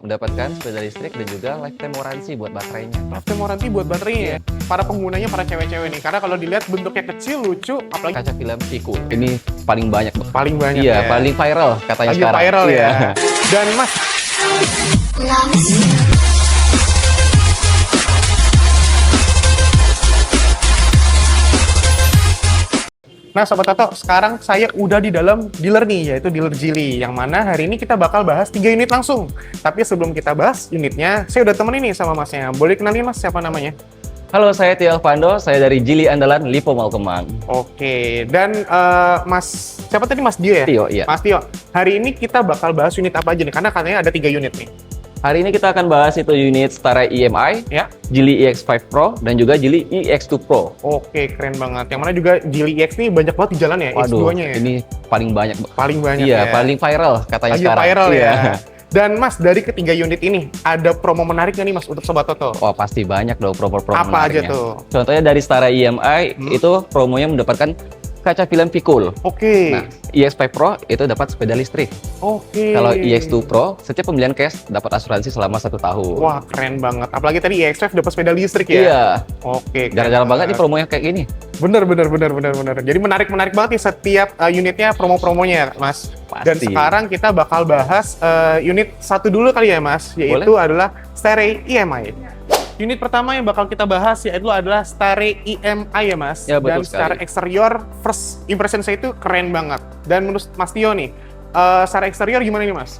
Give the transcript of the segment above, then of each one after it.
mendapatkan sepeda listrik dan juga lifetime warranty buat baterainya. Lifetime warranty buat baterainya ya. Para penggunanya para cewek-cewek nih, karena kalau dilihat bentuknya kecil, lucu, apalagi Kaca film Pico. Ini paling banyak, Bang. paling banyak Iya, ya. paling viral katanya Lagi sekarang. viral Iya. ya. Dan Mas, nah Sobat Toto, sekarang saya udah di dalam dealer nih, yaitu dealer Geely. Yang mana hari ini kita bakal bahas 3 unit langsung. Tapi sebelum kita bahas unitnya, saya udah temenin nih sama Masnya. Boleh kenalin Mas, siapa namanya? Halo, saya Tio Alvando. Saya dari Geely Andalan Lipo Mall Kemang. Oke, dan Mas, siapa tadi Mas Dio ya? Tio, iya. Mas Tio, hari ini kita bakal bahas unit apa aja nih? Karena katanya ada 3 unit nih. Hari ini kita akan bahas itu unit Stareye EMI, Ya. Geely EX5 Pro, dan juga Geely EX2 Pro. Oke, keren banget. Yang mana juga Geely EX nih banyak banget di jalan ya, Waduh, X2-nya ya. ini paling banyak, Bang. Paling banyak Iya, ya. paling viral katanya Lagi sekarang. viral Iya. ya. Dan Mas, dari ketiga unit ini, ada promo menarik nggak nih Mas untuk Sobat Toto? Wah, pasti banyak dong promo-promo Apa aja menariknya. tuh? Contohnya dari Stareye EMI, itu promonya mendapatkan kaca film Pikul. Oke, Nah, EX5 Pro itu dapat sepeda listrik. oke. Kalau EX2 Pro, setiap pembelian cash dapat asuransi selama 1 tahun. Wah, keren banget. Apalagi tadi EX5 dapat sepeda listrik ya? Iya, Oke, keren jarang-jarang banget nih promonya kayak gini. Bener. Jadi menarik banget nih setiap unitnya promo-promonya ya, Mas. Dan Pasti. sekarang kita bakal bahas unit satu dulu kali ya, Mas. Yaitu adalah Stareye EMI. Unit pertama yang bakal kita bahas yaitu adalah Stareye EMI ya, Mas. Ya, betul Dan secara sekali. eksterior, first impression saya itu keren banget. Dan menurut Mas Tio nih, secara eksterior gimana nih, Mas?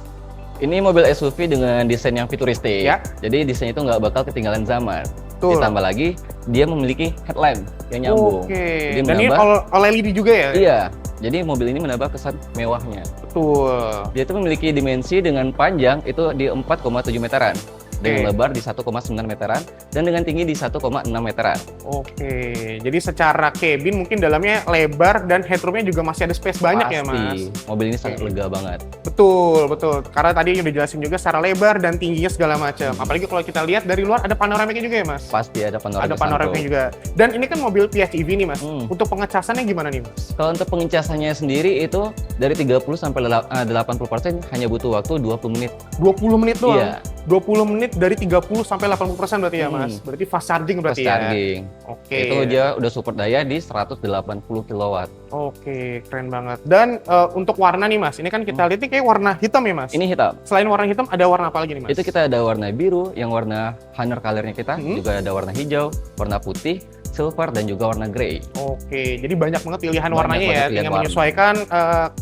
Ini mobil SUV dengan desain yang futuristik. Ya. Jadi desain itu nggak bakal ketinggalan zaman. Betul. Ditambah lagi, dia memiliki headlamp yang nyambung. Oke. Jadi Dan ini menambah, OLED juga ya? iya. Jadi mobil ini menambah kesan mewahnya. Betul. Dia itu memiliki dimensi dengan panjang itu di 4,7 meteran. Dengan Oke. lebar di 1,9 meteran dan dengan tinggi di 1,6 meteran. Oke, jadi secara cabin mungkin dalamnya lebar dan headroomnya juga masih ada space banyak ya, Mas? Mobil ini sangat lega banget. Betul. Karena tadi udah jelasin juga secara lebar dan tingginya segala macam. Apalagi kalau kita lihat dari luar ada panoramiknya juga ya, Mas? Pasti ada panoramik. Ada panoramiknya juga. Dan ini kan mobil PHEV nih, Mas. Hmm. Untuk pengecasannya gimana nih, Mas? Kalau untuk pengecasannya sendiri itu dari 30 sampai 80% hanya butuh waktu 20 menit. 20 menit doang? Iya. 20 menit dari 30 sampai 80% berarti ya, Mas? Berarti fast charging berarti Fast ya? charging. Oke. Itu dia udah support daya di 180 kW. Oke, keren banget. Dan untuk warna nih, Mas. Ini kan kita lihat nih kayak warna hitam ya, Mas? Ini hitam. Selain warna hitam, ada warna apa lagi nih, Mas? Itu kita ada warna biru, yang warna hunter colornya kita, juga ada warna hijau, warna putih, silver, dan juga warna grey. Oke, jadi banyak banget pilihan Banyak warnanya banget ya, pilihan tinggal warna. menyesuaikan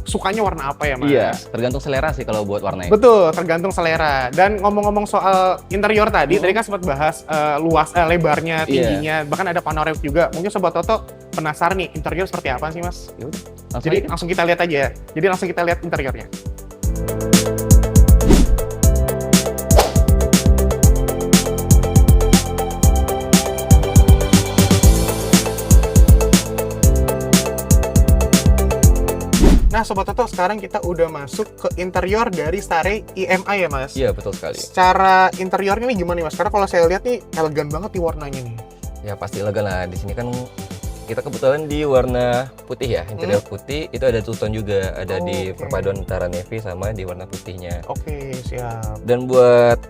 sukanya warna apa ya, Mas? Iya, tergantung selera sih kalau buat warna ini. Betul, tergantung selera. Dan ngomong-ngomong soal interior tadi kan sempat bahas lebarnya, Iya. tingginya, bahkan ada panoramik juga. Mungkin Sobat Toto penasaran nih, interior seperti apa sih, Mas? Ya udah, langsung Jadi aja. langsung kita lihat aja ya. Jadi langsung kita lihat interiornya. Nah, Sobat Toto, sekarang kita udah masuk ke interior dari Stareye EMI ya, Mas? Iya, betul sekali. Secara interiornya nih gimana nih, Mas? Karena kalau saya lihat nih elegan banget nih warnanya nih. Ya pasti elegan lah. Di sini kan kita kebetulan di warna putih ya, interior putih. Itu ada two-tone juga, ada di Oke. perpaduan antara navy sama di warna putihnya. Oke, siap. Dan buat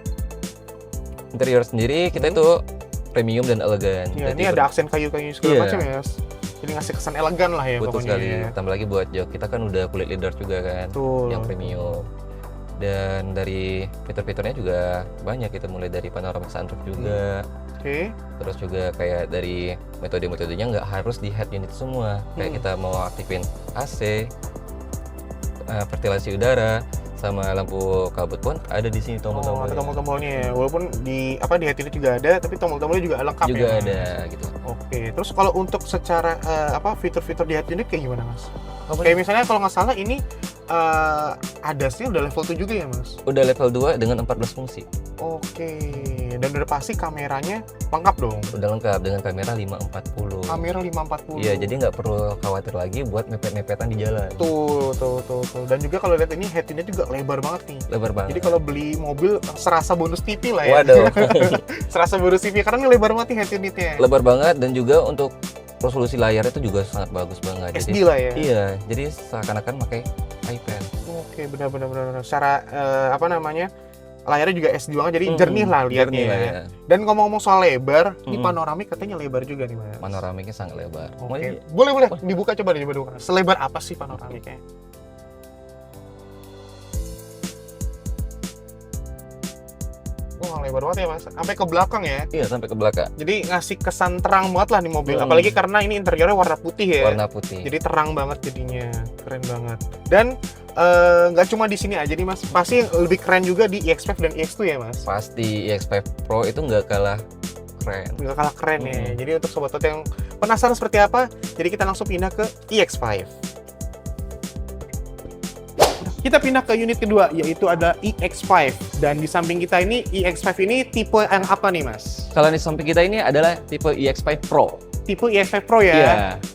interior sendiri kita itu premium dan elegan. Ya, Jadi ini ada aksen kayu-kayu segala Iya. macam ya, Mas. Jadi ngasih kesan elegan lah ya betul pokoknya. sekali. Tambah lagi buat jok kita kan udah kulit leather juga kan, Betul. yang premium. Dan dari fitur-fiturnya juga banyak, kita mulai dari panoramic sunroof juga. Oke. Terus juga kayak dari metode-metodenya nggak harus di head unit semua. Kayak kita mau aktifin AC, ventilasi udara, sama lampu kabut pun ada di sini Oh, tombol-tombolnya. ada tombol-tombolnya ya. Walaupun di head unit juga ada, tapi tombol-tombolnya juga lengkap Juga ya. Mas? ada gitu. Oke. Terus kalau untuk secara fitur-fitur di head unit kayak gimana, Mas? Apa Kayak misalnya kalau nggak salah ini ada sih udah level 7 juga ya, Mas? Udah level 2 dengan 14 fungsi. Oke. Dan udah pasti kameranya lengkap dong. Udah lengkap dengan kamera 540. Kamera 540. Iya, jadi nggak perlu khawatir lagi buat mepet-mepetan di jalan. Tuh. Dan juga kalau lihat ini head unit juga lebar banget nih. Lebar banget. Jadi kalau beli mobil serasa bonus TV lah ya. Waduh. Serasa bonus TV karena ini lebar banget nih head unitnya. Lebar banget, dan juga untuk resolusi layar itu juga sangat bagus banget. SD lah ya. Iya, jadi seakan-akan pakai iPad. Oke, benar. Secara layarnya juga SD banget, jadi jernih lah liatnya. Jernih lah ya. Dan ngomong-ngomong soal lebar, ini panoramik katanya lebar juga nih Mas. Panoramiknya sangat lebar. Oke. Boleh dibuka, coba dibuka. Selebar apa sih panoramiknya? Wah, lebar banget ya Mas, sampai ke belakang ya. Iya, sampai ke belakang. Jadi ngasih kesan terang banget lah nih mobil, apalagi karena ini interiornya warna putih ya. Warna putih. Jadi terang banget jadinya, keren banget. Dan nggak cuma di sini aja nih Mas, pasti lebih keren juga di EX5 dan EX2 ya Mas. Pasti EX5 Pro itu nggak kalah keren. Nggak kalah keren ya. Jadi untuk sobat Toto yang penasaran seperti apa, jadi kita langsung pindah ke EX5. Kita pindah ke unit kedua, yaitu ada EX5. Dan di samping kita ini, EX5 ini tipe yang apa nih Mas? Kalau di samping kita ini adalah tipe EX5 Pro. Tipe EX5 Pro ya? Iya.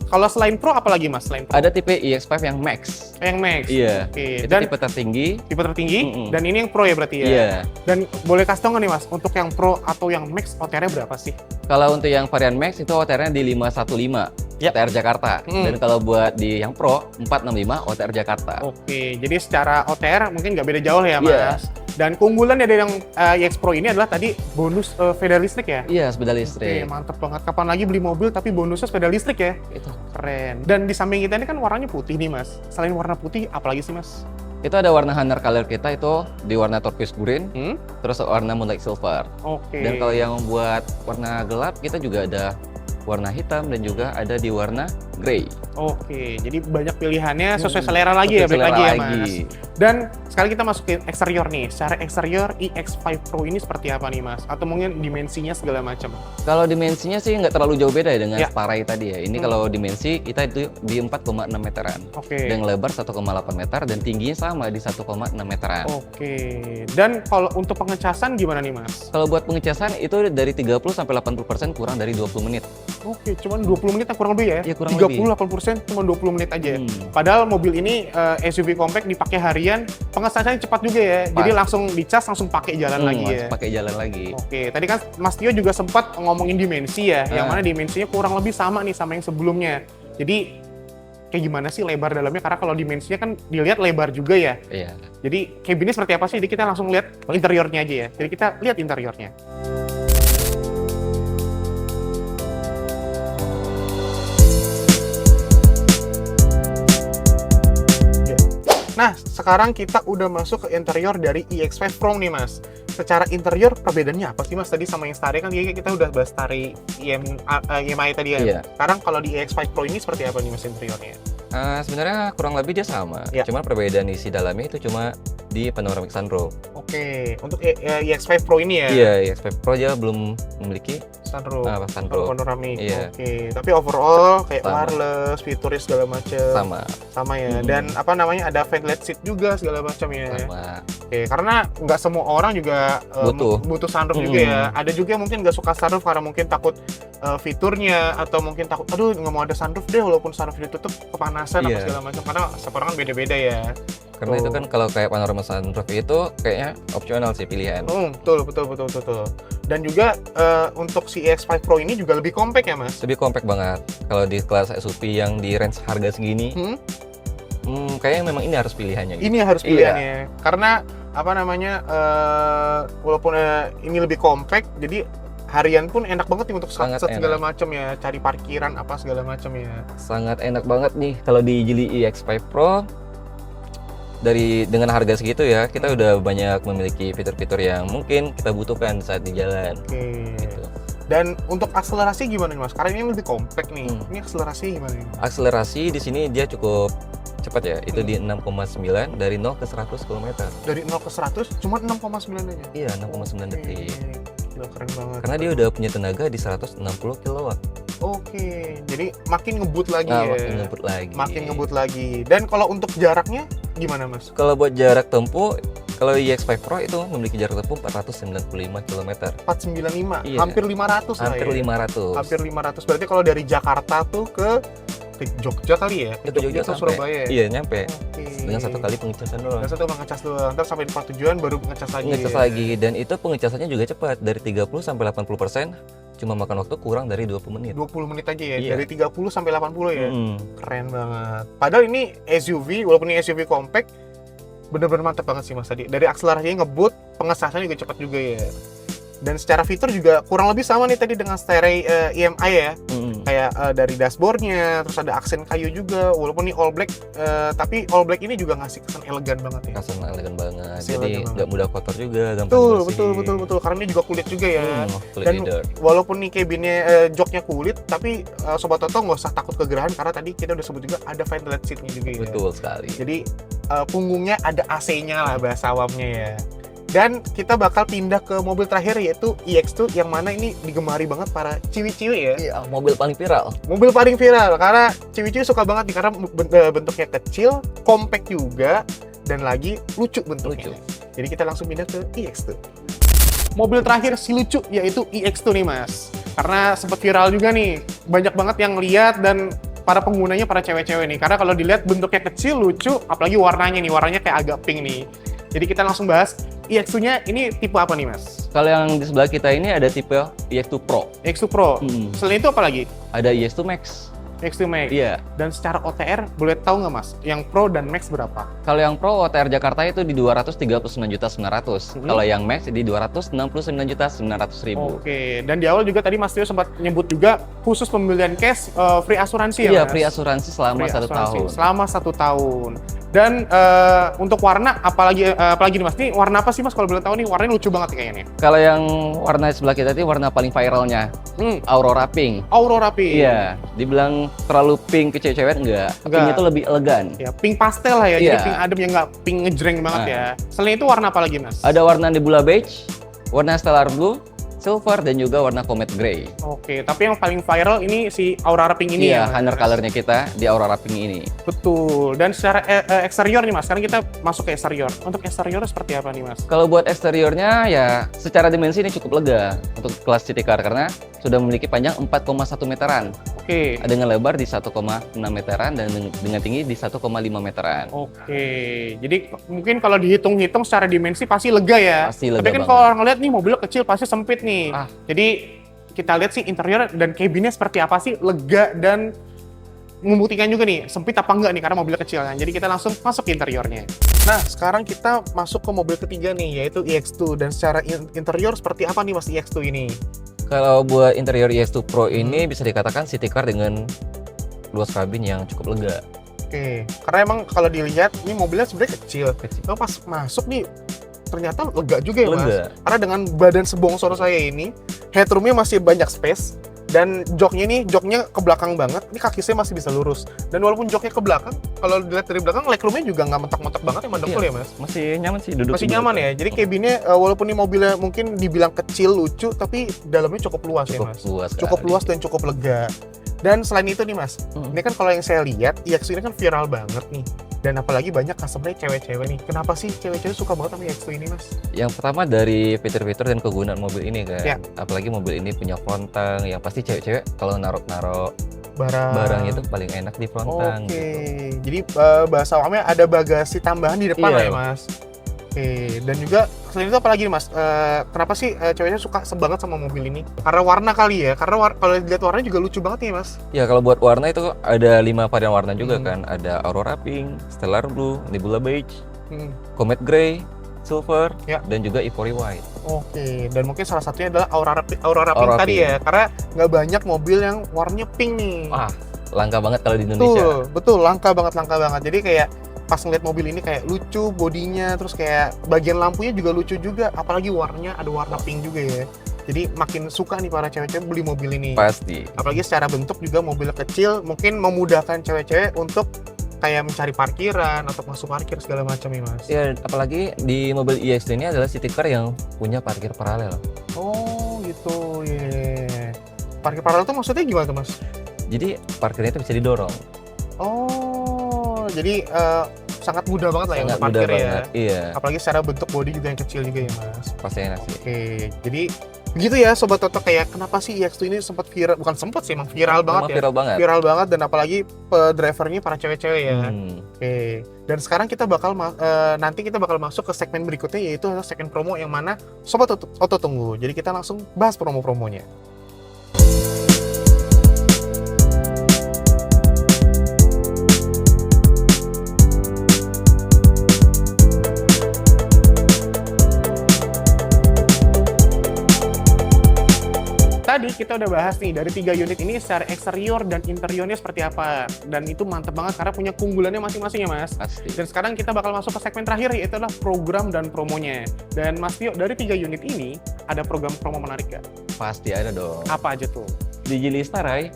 Kalau selain Pro, apa lagi Mas? Selain Pro? Ada tipe EX5 yang Max. Yang Max? Iya. Oke. Itu Dan tipe tertinggi. tipe tertinggi, dan ini yang Pro ya berarti ya? Iya. Dan boleh kasih tau nggak nih Mas, untuk yang Pro atau yang Max, OTR-nya berapa sih? Kalau untuk yang varian Max itu OTR-nya di 515 Yap. OTR Jakarta. Dan kalau buat di yang Pro 465 OTR Jakarta. Oke, jadi secara OTR mungkin nggak beda jauh ya Mas? Iya. Dan keunggulan dari yang EX Pro ini adalah tadi bonus sepeda listrik ya? Iya, sepeda Oke, listrik. mantep banget. Kapan lagi beli mobil tapi bonusnya sepeda listrik ya? Itu. Keren. Dan di samping kita ini kan warnanya putih nih Mas. Selain warna putih, apalagi sih Mas? Itu ada warna hunter color kita itu di warna turquoise green, Hmm? terus warna moonlight silver. Oke. Dan kalau yang buat warna gelap kita juga ada warna hitam dan juga ada di warna grey. Oke, jadi banyak pilihannya sesuai selera lagi ya, Sesuai balik lagi selera ya Mas. Dan sekali kita masukin eksterior nih, secara eksterior EX5 Pro ini seperti apa nih Mas? Atau mungkin dimensinya segala macam? Kalau dimensinya sih nggak terlalu jauh beda ya dengan Ya. Starai tadi ya. Ini kalau dimensi kita itu di 4,6 meteran. Oke. Dan lebar 1,8 meter dan tingginya sama di 1,6 meteran. Oke. Dan kalau untuk pengecasan gimana nih Mas? Kalau buat pengecasan itu dari 30 sampai 80% kurang dari 20 menit. Oke, cuman 20 menit kurang lebih ya? Iya, kurang 30-80% cuma 20 menit aja. Padahal mobil ini SUV compact dipakai harian, pengecasannya cepat juga ya. Jadi langsung dicas, langsung pakai jalan lagi ya. Langsung pakai jalan lagi. Oke, tadi kan Mas Tio juga sempat ngomongin dimensi ya, yang mana dimensinya kurang lebih sama nih sama yang sebelumnya. Jadi kayak gimana sih lebar dalamnya? Karena kalau dimensinya kan dilihat lebar juga ya. Iya. Jadi cabinnya seperti apa sih? Jadi kita langsung lihat interiornya aja ya. Jadi kita lihat interiornya. Nah, sekarang kita udah masuk ke interior dari EX5 Pro nih, Mas. Secara interior, perbedaannya apa sih, Mas? Tadi sama yang Starai kan kita udah bahas Starai IMI tadi ya. Iya. Sekarang kalau di EX5 Pro ini seperti apa nih, Mas, interiornya? Sebenarnya kurang lebih dia sama. Ya. Cuma perbedaan isi dalamnya itu cuma di panoramic sunroof. Oke, untuk EX5 Pro ini ya? Iya, EX5 Pro aja belum memiliki Sunroof, sunroof. panoramik. Iya. Oke, tapi overall kayak Sama. wireless, fiturnya segala macam. Sama ya. Dan apa namanya, ada ventilated seat juga segala macam ya. Sama. Oke, karena nggak semua orang juga butuh sunroof juga ya. Ada juga yang mungkin nggak suka sunroof karena mungkin takut fiturnya, atau mungkin takut, aduh nggak mau ada sunroof deh walaupun sunroof ditutup kepanasan apa segala macam. Karena setiap orang kan beda-beda ya. Karena itu kan kalau kayak panorama sunroof itu kayaknya opsional sih pilihan. Betul. Dan juga untuk si EX5 Pro ini juga lebih compact ya, Mas? Lebih compact banget. Kalau di kelas SUV yang di range harga segini, kayaknya memang ini harus pilihannya. Gitu. Ini harus pilihannya. Karena apa namanya, walaupun ini lebih compact, jadi harian pun enak banget nih untuk segala macam ya, cari parkiran apa segala macam ya. Sangat enak banget nih kalau di Geely EX5 Pro. Dengan harga segitu ya, kita udah banyak memiliki fitur-fitur yang mungkin kita butuhkan saat di jalan. Oke. Gitu. Dan untuk akselerasi gimana nih, Mas? Karena ini lebih compact nih. Ini akselerasi gimana nih, Mas? Akselerasi di sini dia cukup cepat ya. Itu di 6,9 dari 0 ke 100 km. Dari 0 ke 100 cuma 6,9 aja. Iya, 6,9 detik. Gila, keren banget. Karena dia udah punya tenaga di 160 kW. Oke, jadi makin ngebut lagi Makin ngebut lagi. Dan kalau untuk jaraknya gimana, Mas? Kalau buat jarak tempuh, kalau EX5 Pro itu memiliki jarak tempuh 495 km. 495, Iya. hampir 500 Hampir lah ya. 500. Hampir 500. Berarti kalau dari Jakarta tuh ke Jogja kali ya? Itu Jogja atau sampai. Surabaya ya? Iya, nyampe. Oke. Dengan satu kali pengecasan doang. Dengan satu ngecas doang. Ntar sampai di tempat tujuan baru ngecas lagi. Ngecas lagi, dan itu pengecasannya juga cepat, dari 30 sampai 80%. Cuma makan waktu kurang dari 20 menit. 20 menit aja ya, Iya. dari 30 sampai 80 ya. Keren banget. Padahal ini SUV, walaupun ini SUV compact, bener-bener mantap banget sih Mas tadi. Dari akselerasinya ngebut, pengesasannya juga cepat juga ya. Dan secara fitur juga kurang lebih sama nih tadi dengan Stare EMI ya. Kayak dari dashboardnya, terus ada aksen kayu juga. Walaupun ini all black, tapi all black ini juga ngasih kesan elegan banget ya. Kesan elegan banget. Masih Jadi elegan banget. nggak mudah kotor juga, gampang Betul, bersih. betul. Karena ini juga kulit juga ya. Kulit Dan leather. walaupun nih cabinnya joknya kulit, tapi Sobat Toto nggak usah takut kegerahan karena tadi kita udah sebut juga ada ventilated seatnya juga ya. Betul sekali. Jadi punggungnya ada AC-nya lah bahasa awamnya ya. Dan kita bakal pindah ke mobil terakhir yaitu EX2 yang mana ini digemari banget para ciwi-ciwi ya. Iya, mobil paling viral. Mobil paling viral karena ciwi-ciwi suka banget nih karena bentuknya kecil, compact juga, dan lagi lucu bentuknya. Jadi kita langsung pindah ke EX2. Mobil terakhir si lucu yaitu EX2 nih Mas. Karena sempat viral juga nih, banyak banget yang lihat dan para penggunanya para cewek-cewek nih. Karena kalau dilihat bentuknya kecil, lucu, apalagi warnanya kayak agak pink nih. Jadi kita langsung bahas EX2-nya ini tipe apa nih Mas? Kalau yang di sebelah kita ini ada tipe EX2 Pro. EX2 Pro. Selain itu apa lagi? Ada EX2 Max. EX2 Max. Iya. Dan secara OTR boleh tahu nggak Mas? Yang Pro dan Max berapa? Kalau yang Pro OTR Jakarta itu di 239.900.000. Kalau yang Max di 269.900.000. Oke. Dan di awal juga tadi Mas Tio sempat nyebut juga khusus pembelian cash free asuransi ya Iya, Mas? free asuransi selama Free 1 asuransi tahun. Selama 1 tahun. Dan untuk warna apalagi nih Mas? Ini warna apa sih Mas kalau boleh tahu nih? Warnanya lucu banget nih kayaknya. Kalau yang warna sebelah kita itu warna paling viralnya, Aurora Pink. Aurora Pink. Iya, dibilang terlalu pink ke cewek-cewek enggak. Pink itu lebih elegan. Ya, pink pastel lah ya. Jadi Iya. pink adem yang nggak pink ngejreng banget ya. Selain itu warna apa lagi Mas? Ada warna Nebula Beige, warna Stellar Blue, Silver, dan juga warna Comet Grey. Oke, tapi yang paling viral ini si Aurora Pink ini Iya, ya. hunter colornya kita di Aurora Pink ini. Betul. Dan secara eksterior nih Mas, sekarang kita masuk ke eksterior. Untuk eksterior seperti apa nih Mas? Kalau buat eksteriornya ya secara dimensi ini cukup lega untuk kelas city car karena sudah memiliki panjang 4,1 meteran. Oke. Dengan lebar di 1,6 meteran dan dengan tinggi di 1,5 meteran. Oke. Jadi mungkin kalau dihitung-hitung secara dimensi pasti lega ya. Pasti lega Tapi kan banget. kalau orang ngeliat nih mobilnya kecil pasti sempit nih. Ah. Jadi kita lihat sih interior dan cabinnya seperti apa sih, lega dan membuktikan juga nih sempit apa enggak nih karena mobilnya kecil kan. Jadi kita langsung masuk ke interiornya. Nah, sekarang kita masuk ke mobil ketiga nih yaitu EX2 dan secara interior seperti apa nih Mas EX2 ini? Kalau buat interior EX2 Pro ini bisa dikatakan city car dengan luas kabin yang cukup lega. Oke, karena emang kalau dilihat ini mobilnya sebenarnya kecil. Kalau pas masuk nih ternyata lega juga ya Mas. Lega. Karena dengan badan sebongsor saya ini, headroomnya masih banyak space dan joknya ke belakang banget. Ini kaki saya masih bisa lurus. Dan walaupun joknya ke belakang, kalau dilihat dari belakang legroomnya juga nggak mentok-mentok banget ya mendengkul ya Mas. Masih nyaman sih duduk. Masih nyaman ya. Jadi cabinnya walaupun ini mobilnya mungkin dibilang kecil lucu, tapi dalamnya cukup luas ya Cukup Mas. luas. Cukup sekali. luas dan cukup lega. Dan selain itu nih Mas, ini kan kalau yang saya lihat EX2 ini kan viral banget nih. Dan apalagi banyak customer cewek-cewek nih. Kenapa sih cewek-cewek suka banget sama EX2 ini Mas? Yang pertama dari fitur-fitur dan kegunaan mobil ini kan. Ya. Apalagi mobil ini punya frontang yang pasti cewek-cewek kalau naruh Barang itu paling enak di frontang. Oke, gitu. jadi bahasa awamnya ada bagasi tambahan di depan Iya. lah ya Mas. Oke, dan juga selain itu apa lagi nih Mas? Kenapa sih ceweknya suka banget sama mobil ini? Karena warna kali ya? Karena kalau dilihat warnanya juga lucu banget nih Mas. Ya kalau buat warna itu ada 5 varian warna juga kan. Ada Aurora Pink, Stellar Blue, Nebula Beige, Comet Grey, Silver, Ya. dan juga Ivory White. Oke, dan mungkin salah satunya adalah Aurora Pink Aurora tadi Pink. ya, karena nggak banyak mobil yang warnanya pink nih. Wah, langka banget kalau di Indonesia. Betul, langka banget. Jadi kayak pas ngeliat mobil ini kayak lucu bodinya, terus kayak bagian lampunya juga lucu juga, apalagi warnanya ada warna pink juga ya. Jadi makin suka nih para cewek-cewek beli mobil ini. Pasti. Apalagi secara bentuk juga mobil kecil mungkin memudahkan cewek-cewek untuk kayak mencari parkiran atau masuk parkir segala macam ya Mas. Ya, apalagi di mobil EX2 ini adalah city car yang punya parkir paralel. Oh gitu ya. Parkir paralel itu maksudnya gimana tuh Mas? Jadi parkirnya itu bisa didorong. Oh, jadi sangat mudah banget lah ya Sangat untuk mudah parkir ya. banget. Iya, Apalagi secara bentuk bodi juga yang kecil juga ya Mas. pasti enak sih. Oke, jadi begitu ya Sobat Toto, kayak kenapa sih EX2 ini sempat viral, bukan sempat sih, emang viral banget Emang ya. viral banget. Viral banget dan apalagi drivernya para cewek-cewek ya. Oke, dan sekarang kita bakal nanti kita bakal masuk ke segmen berikutnya yaitu segmen promo yang mana Sobat Toto tunggu. Jadi kita langsung bahas promo-promonya. tadi kita udah bahas nih dari 3 unit ini secara eksterior dan interiornya seperti apa. Dan itu mantep banget karena punya keunggulannya masing-masing ya Mas. Pasti. Dan sekarang kita bakal masuk ke segmen terakhir yaitu adalah program dan promonya. Dan Mas Tio, dari 3 unit ini ada program promo menarik gak? Pasti ada dong. Apa aja tuh? Di Geely Starai,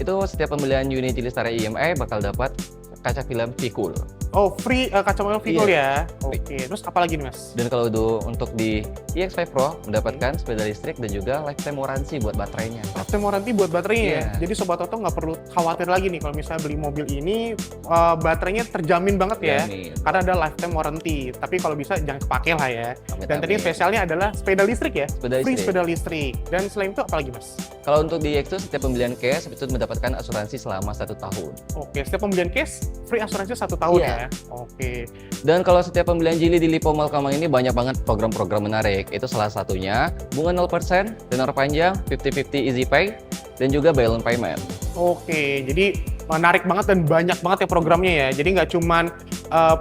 itu setiap pembelian unit Geely Starai IMI bakal dapat kaca film Vikul. Oh, free kacamata Vikul Iya. ya? Oke, terus apa lagi nih Mas? Dan kalau untuk di EX5 Pro mendapatkan sepeda listrik dan juga lifetime warranty buat baterainya. Lifetime warranty buat baterainya ya? Iya. Jadi Sobat Toto nggak perlu khawatir lagi nih kalau misalnya beli mobil ini baterainya terjamin banget ya. Jamin. Karena ada lifetime warranty. Tapi kalau bisa jangan kepake lah ya. Amit-amit. Dan tadi spesialnya adalah sepeda listrik ya? Sepeda Free listrik. sepeda listrik. Dan selain itu apa lagi Mas? Kalau untuk di EX itu setiap pembelian case itu mendapatkan asuransi selama 1 tahun. Oke, setiap pembelian case free asuransi 1 tahun Iya. ya? Oke. Dan kalau setiap pembelian Geely di Lipo Mall Kemang ini banyak banget program-program menarik. Itu salah satunya bunga 0%, tenor panjang, 50-50 easy pay, dan juga balloon payment. Oke, jadi menarik banget dan banyak banget ya programnya ya. Jadi nggak cuman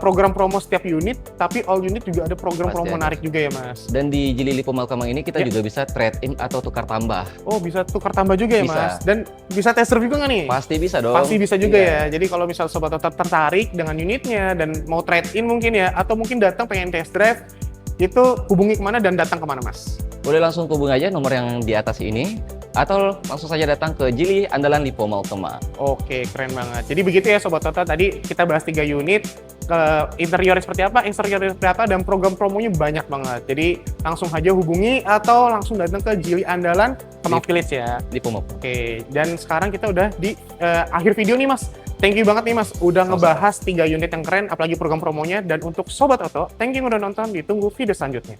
program promo setiap unit, tapi all unit juga ada program Pasti promo ada. menarik juga ya Mas. Dan di Geely Lipo Mall Kemang ini kita Ya. juga bisa trade in atau tukar tambah. Oh, bisa tukar tambah juga ya Bisa. Mas? Dan bisa test drive juga nggak nih? Pasti bisa dong. Pasti bisa juga Iya. ya. Jadi kalau misal Sobat tetap tertarik dengan unitnya dan mau trade in mungkin ya, atau mungkin datang pengen test drive, itu hubungi kemana dan datang kemana Mas? Boleh langsung hubungi aja nomor yang di atas ini, atau langsung saja datang ke Geely Andalan Lipo Mall Kemang. Oke, keren banget. Jadi begitu ya Sobat Toto, tadi kita bahas 3 unit, ke interiornya seperti apa, eksteriornya seperti apa, dan program promonya banyak banget. Jadi langsung aja hubungi atau langsung datang ke Geely Andalan Kemang Village ya. Lipo Mall. Oke, dan sekarang kita udah di akhir video nih Mas. Thank you banget nih Mas, udah Sama-sama. ngebahas 3 unit yang keren, apalagi program promonya. Dan untuk Sobat Oto, thank you udah nonton, ditunggu video selanjutnya.